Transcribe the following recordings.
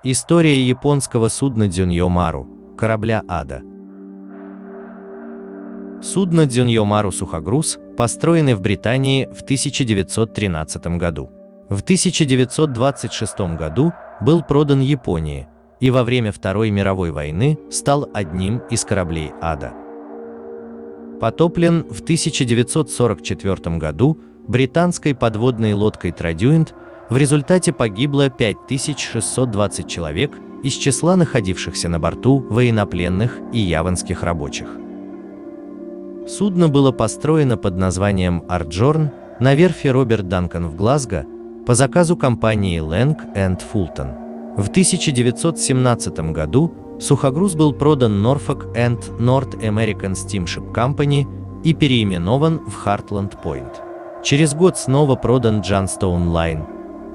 История японского судна Дзюньё Мару, корабля ада. Судно Дзюньё Мару сухогруз, построенный в Британии в 1913 году. В 1926 году был продан Японии и во время Второй мировой войны стал одним из кораблей ада. Потоплен в 1944 году британской подводной лодкой Традюинт, в результате погибло 5620 человек из числа находившихся на борту военнопленных и яванских рабочих. Судно было построено под названием Арджорн на верфи Роберт Данкан в Глазго по заказу компании Лэнг энд Фултон. В 1917 году сухогруз был продан Norfolk and North American Steamship Company и переименован в Heartland Point. Через год снова продан Johnstone Line.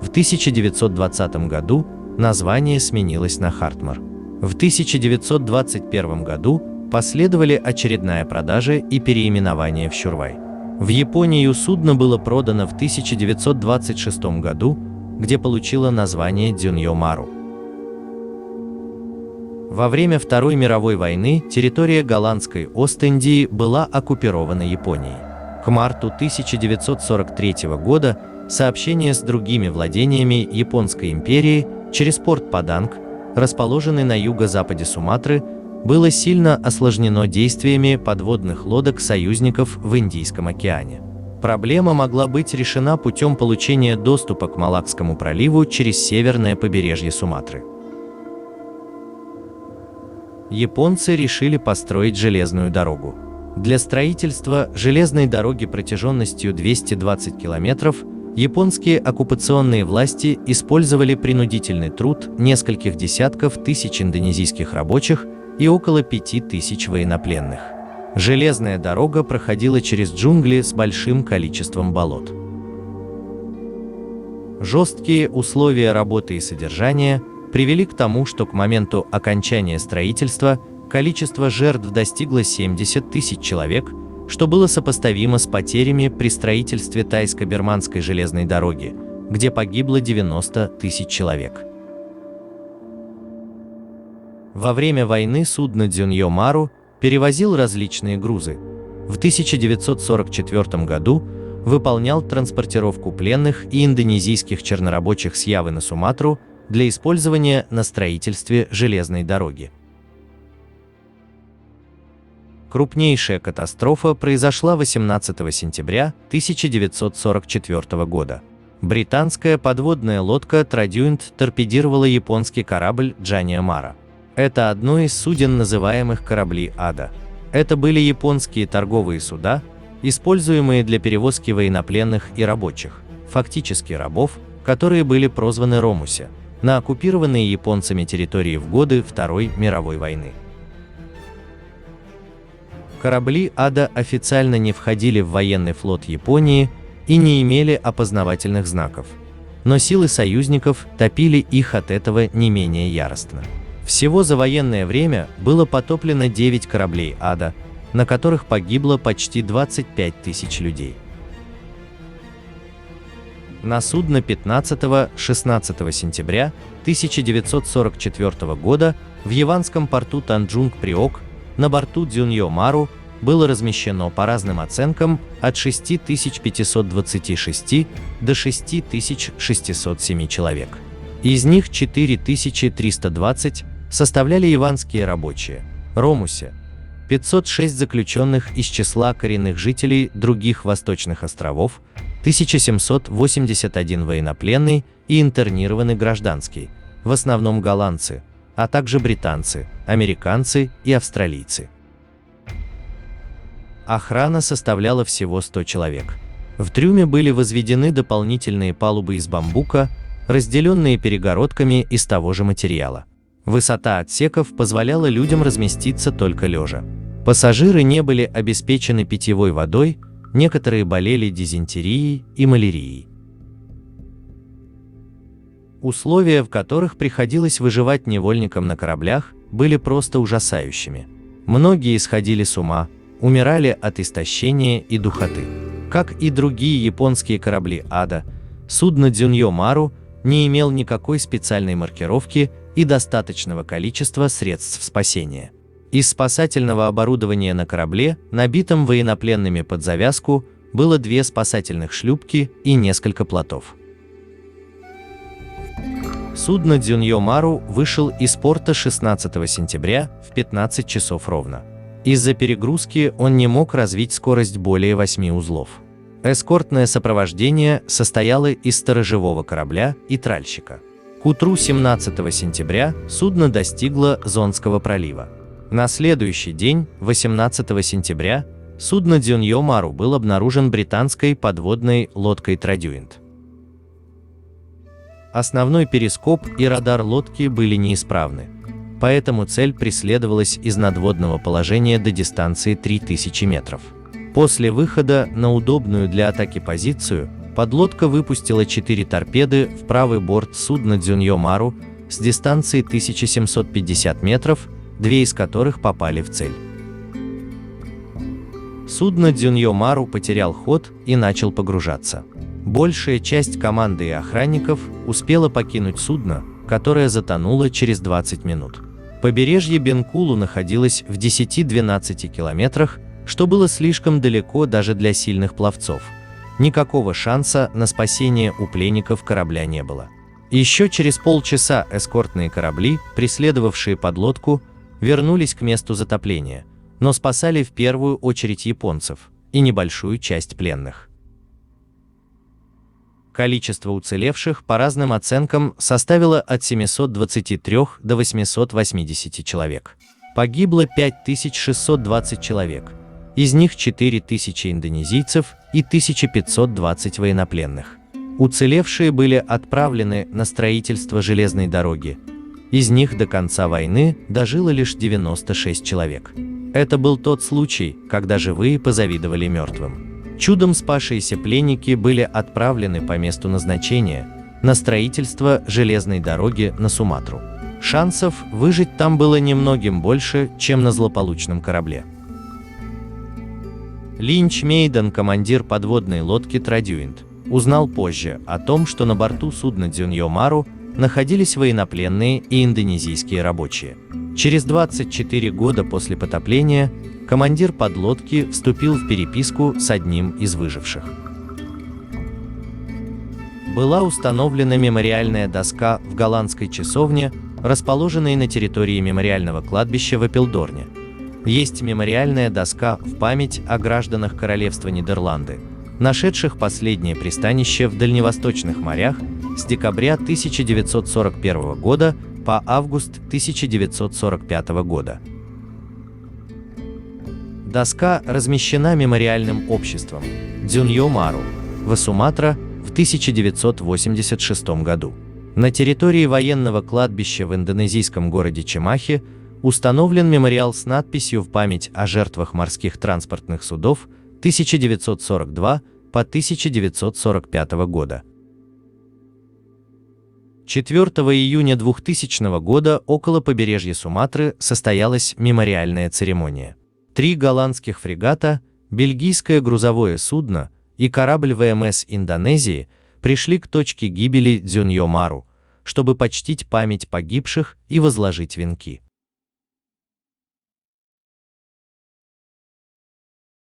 В 1920 году название сменилось на Хартмар. В 1921 году последовали очередная продажа и переименование в Щурвай. В Японию судно было продано в 1926 году, где получило название Дзюньё Мару. Во время Второй мировой войны территория голландской Ост-Индии была оккупирована Японией. К марту 1943 года сообщение с другими владениями Японской империи через порт Паданг, расположенный на юго-западе Суматры, было сильно осложнено действиями подводных лодок союзников в Индийском океане. Проблема могла быть решена путем получения доступа к Малакскому проливу через северное побережье Суматры. Японцы решили построить железную дорогу. Для строительства железной дороги протяженностью 220 километров японские оккупационные власти использовали принудительный труд нескольких десятков тысяч индонезийских рабочих и около 5000 военнопленных. Железная дорога проходила через джунгли с большим количеством болот. Жесткие условия работы и содержания привели к тому, что к моменту окончания строительства количество жертв достигло 70 тысяч человек, что было сопоставимо с потерями при строительстве тайско-бирманской железной дороги, где погибло 90 тысяч человек. Во время войны судно Дзюньё Мару перевозил различные грузы. В 1944 году выполнял транспортировку пленных и индонезийских чернорабочих с Явы на Суматру для использования на строительстве железной дороги. Крупнейшая катастрофа произошла 18 сентября 1944 года. Британская подводная лодка Традюинт торпедировала японский корабль Джания Мара. Это одно из суден, называемых корабли ада. Это были японские торговые суда, используемые для перевозки военнопленных и рабочих, фактически рабов, которые были прозваны Ромусе, на оккупированные японцами территории в годы Второй мировой войны. Корабли ада официально не входили в военный флот Японии и не имели опознавательных знаков, но силы союзников топили их от этого не менее яростно. Всего за военное время было потоплено 9 кораблей ада, на которых погибло почти 25 тысяч людей. На судно 15-16 сентября 1944 года в яванском порту Танджунг-Приок на борту Дзюньё Мару было размещено по разным оценкам от 6526 до 6607 человек. Из них 4320 составляли яванские рабочие, Ромусе, 506 заключенных из числа коренных жителей других восточных островов, 1781 военнопленный и интернированный гражданский, в основном голландцы, а также британцы, американцы и австралийцы. Охрана составляла всего 100 человек. В трюме были возведены дополнительные палубы из бамбука, разделенные перегородками из того же материала. Высота отсеков позволяла людям разместиться только лежа. Пассажиры не были обеспечены питьевой водой, некоторые болели дизентерией и малярией. Условия, в которых приходилось выживать невольникам на кораблях, были просто ужасающими. Многие сходили с ума, умирали от истощения и духоты. Как и другие японские корабли ада, судно Дзюньё Мару не имел никакой специальной маркировки и достаточного количества средств спасения. Из спасательного оборудования на корабле, набитом военнопленными под завязку, было 2 спасательных шлюпки и несколько плотов. Судно Дзюньё Мару вышел из порта 16 сентября в 15 часов ровно. Из-за перегрузки он не мог развить скорость более 8 узлов. Эскортное сопровождение состояло из сторожевого корабля и тральщика. К утру 17 сентября судно достигло Зонского пролива. На следующий день, 18 сентября, судно Дзюньё Мару был обнаружен британской подводной лодкой Традюинт. Основной перископ и радар лодки были неисправны, поэтому цель преследовалась из надводного положения до дистанции 3000 метров. После выхода на удобную для атаки позицию, подлодка выпустила 4 торпеды в правый борт судна Дзюньё Мару с дистанции 1750 метров, 2 из которых попали в цель. Судно Дзюньё Мару потерял ход и начал погружаться. Большая часть команды и охранников успела покинуть судно, которое затонуло через 20 минут. Побережье Бенкулу находилось в 10-12 километрах, что было слишком далеко даже для сильных пловцов. Никакого шанса на спасение у пленников корабля не было. Еще через полчаса эскортные корабли, преследовавшие подлодку, вернулись к месту затопления, но спасали в первую очередь японцев и небольшую часть пленных. Количество уцелевших по разным оценкам составило от 723 до 880 человек. Погибло 5620 человек, из них 4000 индонезийцев и 1520 военнопленных. Уцелевшие были отправлены на строительство железной дороги. Из них до конца войны дожило лишь 96 человек. Это был тот случай, когда живые позавидовали мертвым. Чудом спасшиеся пленники были отправлены по месту назначения на строительство железной дороги на Суматру. Шансов выжить там было немногим больше, чем на злополучном корабле. Линч Мейден, командир подводной лодки Традюинт, узнал позже о том, что на борту судна Дзюньё Мару находились военнопленные и индонезийские рабочие. Через 24 года после потопления командир подлодки вступил в переписку с одним из выживших. Была установлена мемориальная доска в голландской часовне, расположенной на территории мемориального кладбища в Апелдорне. Есть мемориальная доска в память о гражданах Королевства Нидерланды, нашедших последнее пристанище в дальневосточных морях с декабря 1941 года по август 1945 года. Доска размещена мемориальным обществом Дзюньё Мару в Суматра в 1986 году. На территории военного кладбища в индонезийском городе Чимахи установлен мемориал с надписью в память о жертвах морских транспортных судов 1942 по 1945 года. 4 июня 2000 года около побережья Суматры состоялась мемориальная церемония. 3 голландских фрегата, бельгийское грузовое судно и корабль ВМС Индонезии пришли к точке гибели Дзюньё Мару, чтобы почтить память погибших и возложить венки.